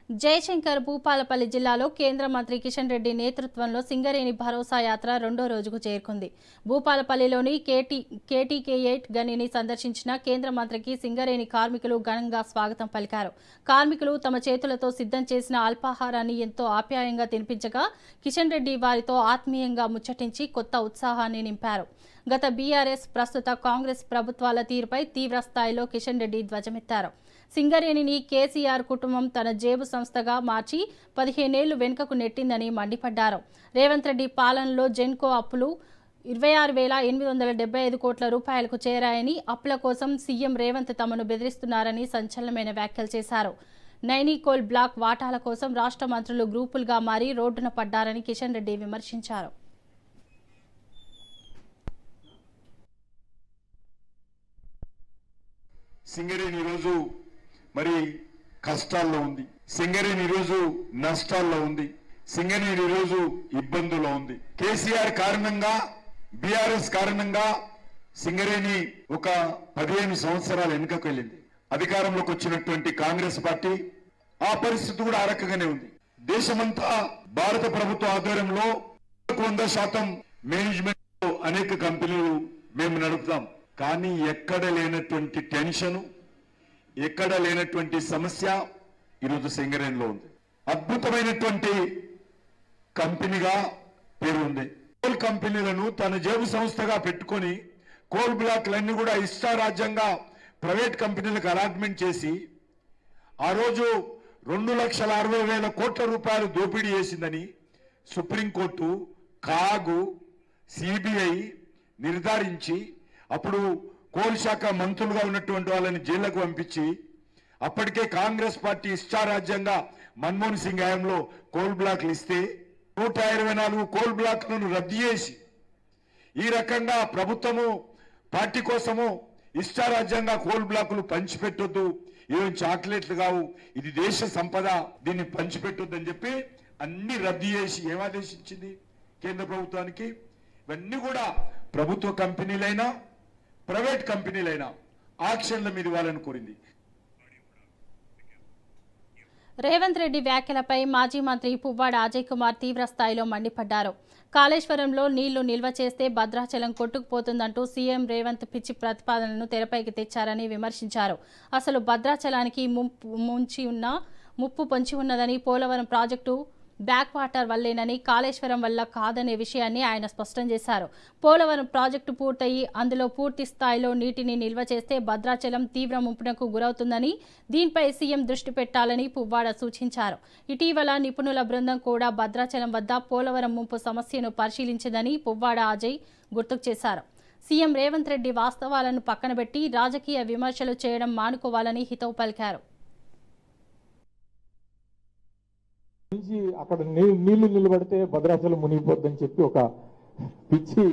జయశంకర్ భూపాలపల్లి జిల్లాలో కేంద్ర మంత్రి కిషన్ రెడ్డి నేతృత్వంలో సింగరేణి భరోసా యాత్ర రెండో రోజుకు చేరుకుంది. భూపాలపల్లిలోని కేటీకే8 గనిని సందర్శించిన కేంద్ర మంత్రికి సింగరేణి కార్మికులు ఘనంగా స్వాగతం పలికారు. కార్మికులు తమ చేతులతో సిద్ధం చేసిన అల్పాహారాన్ని ఎంతో ఆప్యాయంగా తినిపించగా కిషన్ రెడ్డి వారితో ఆత్మీయంగా ముచ్చటించి కొత్త ఉత్సాహాన్ని నింపారు. గత బీఆర్ఎస్, ప్రస్తుత కాంగ్రెస్ ప్రభుత్వాల తీరుపై తీవ్ర స్థాయిలో కిషన్ రెడ్డి ధ్వజమెత్తారు. సింగరేణిని కేసీఆర్ కుటుంబం తన జేబు సంస్థగా మార్చి 15 ఏళ్లు వెనుకకు నెట్టిందని మండిపడ్డారు. రేవంత్ రెడ్డి పాలనలో జెన్కో అప్పులు 26,875 కోట్ల రూపాయలకు చేరాయని, అప్పుల కోసం సీఎం రేవంత్ తమను బెదిరిస్తున్నారని సంచలనమైన వ్యాఖ్యలు చేశారు. నైనికోల్ బ్లాక్ వాటాల కోసం రాష్ట్ర మంత్రులు గ్రూపులుగా మారి రోడ్డున పడ్డారని కిషన్ రెడ్డి విమర్శించారు. సింగరేణి ఈరోజు మరి కష్టాల్లో ఉంది. సింగరేణి ఈరోజు నష్టాల్లో ఉంది. సింగరేణి ఈరోజు ఇబ్బందుల్లో ఉంది. కేసీఆర్ కారణంగా, బీఆర్ఎస్ కారణంగా సింగరేణి ఒక 15 సంవత్సరాలు వెనుకకు వెళ్ళింది. అధికారంలోకి వచ్చినటువంటి కాంగ్రెస్ పార్టీ ఆ పరిస్థితి కూడా ఆ రకంగానే ఉంది. దేశమంతా భారత ప్రభుత్వ ఆధ్వర్యంలో 100% మేనేజ్మెంట్ అనేక కంపెనీలు మేము నడుపుతాం. కానీ ఎక్కడ లేనటువంటి టెన్షన్, ఎక్కడ లేనటువంటి సమస్య ఈరోజు సింగరేణిలో ఉంది. అద్భుతమైనటువంటి కంపెనీగా పేరు ఉంది. కోల్ కంపెనీలను తన జేబు సంస్థగా పెట్టుకొని కోల్ బ్లాక్లన్నీ కూడా ఇష్టారాజ్యంగా ప్రైవేట్ కంపెనీలకు అలాట్మెంట్ చేసి ఆ రోజు 2,60,000 కోట్ల రూపాయలు దోపిడీ చేసిందని సుప్రీంకోర్టు, కాగు, సిబిఐ నిర్ధారించి అప్పుడు కోల్ శాఖ మంత్రులుగా ఉన్నటువంటి వాళ్ళని జైళ్లకు పంపించి అప్పటికే కాంగ్రెస్ పార్టీ ఇష్టారాజ్యంగా మన్మోహన్ సింగ్ హయాంలో కోల్ బ్లాక్లు ఇస్తే 124 కోల్ బ్లాక్లను రద్దు చేసి ఈ రకంగా ప్రభుత్వము పార్టీ కోసము ఇష్టారాజ్యంగా కోల్ బ్లాకులు పంచిపెట్టొద్దు, ఏం చాక్లెట్లు కావు, ఇది దేశ సంపద, దీన్ని పంచిపెట్టొద్దు అని చెప్పి అన్ని రద్దు చేసి ఏమాదేశించింది కేంద్ర ప్రభుత్వానికి. ఇవన్నీ కూడా ప్రభుత్వ కంపెనీలైనా ప్రైవేట్ కంపెనీలైనా ఆక్షన్ల మీద ఇవ్వాలని కోరింది. రేవంత్ రెడ్డి వ్యాఖ్యలపై మాజీ మంత్రి పువ్వాడ అజయ్ కుమార్ తీవ్ర స్థాయిలో మండిపడ్డారు. కాళేశ్వరంలో నీళ్లు నిల్వ చేస్తే భద్రాచలం కొట్టుకుపోతుందంటూ సీఎం రేవంత్ పిచ్చి ప్రతిపాదనలను తెరపైకి తెచ్చారని విమర్శించారు. అసలు భద్రాచలానికి ముప్పు పొంచి ఉన్నదని, పోలవరం ప్రాజెక్టు బ్యాక్ వాటర్ వల్లేనని, కాళేశ్వరం వల్ల కాదనే విషయాన్ని ఆయన స్పష్టం చేశారు. పోలవరం ప్రాజెక్టు పూర్తయి అందులో పూర్తి స్థాయిలో నీటిని నిల్వ చేస్తే భద్రాచలం తీవ్ర ముంపునకు గురవుతుందని, దీనిపై సీఎం దృష్టి పెట్టాలని పువ్వాడ సూచించారు. ఇటీవల నిపుణుల బృందం కూడా భద్రాచలం వద్ద పోలవరం ముంపు సమస్యను పరిశీలించిందని పువ్వాడ అజయ్ గుర్తుకు చేశారు. సీఎం రేవంత్ రెడ్డి వాస్తవాలను పక్కనబెట్టి రాజకీయ విమర్శలు చేయడం మానుకోవాలని హితవు పలికారు. అక్కడ నీళ్లు నిలబడితే భద్రాచలం మునిగిపోద్దని చెప్పి ఒక పిచ్చి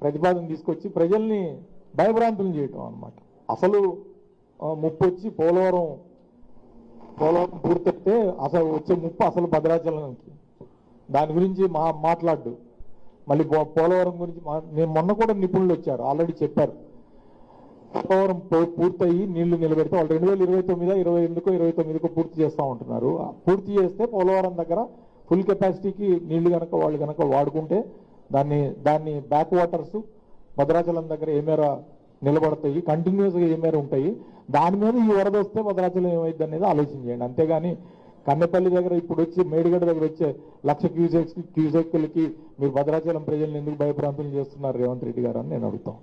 ప్రతిపాదన తీసుకొచ్చి ప్రజల్ని భయభ్రాంతులు చేయటం అన్నమాట. అసలు ముప్పు వచ్చి పోలవరం పూర్తయితే అసలు వచ్చే ముప్పు అసలు భద్రాచలంకి, దాని గురించి మాట్లాడు. మళ్ళీ పోలవరం గురించి నేను మొన్న కూడా నిపుణులు వచ్చారు, ఆల్రెడీ చెప్పారు. పోలవరం పూర్తయి నీళ్లు నిలబెడితే వాళ్ళు 2028-29 పూర్తి చేస్తూ ఉంటున్నారు. పూర్తి చేస్తే పోలవరం దగ్గర ఫుల్ కెపాసిటీకి నీళ్లు కనుక వాళ్ళు వాడుకుంటే దాన్ని బ్యాక్ వాటర్స్ భద్రాచలం దగ్గర ఏ మేర నిలబడతాయి, కంటిన్యూస్గా ఏ మేర ఉంటాయి, దాని మీద ఈ వరద వస్తే భద్రాచలం ఏమైంది అనేది ఆలోచించండి. అంతేగాని కన్నెపల్లి దగ్గర ఇప్పుడు వచ్చి మేడిగడ్డ దగ్గర వచ్చే 1,00,000 క్యూసెక్లకి మీరు భద్రాచలం ప్రజలను ఎందుకు భయప్రాంతులు చేస్తున్నారు రేవంత్ రెడ్డి గారు అని నేను అడుగుతాను.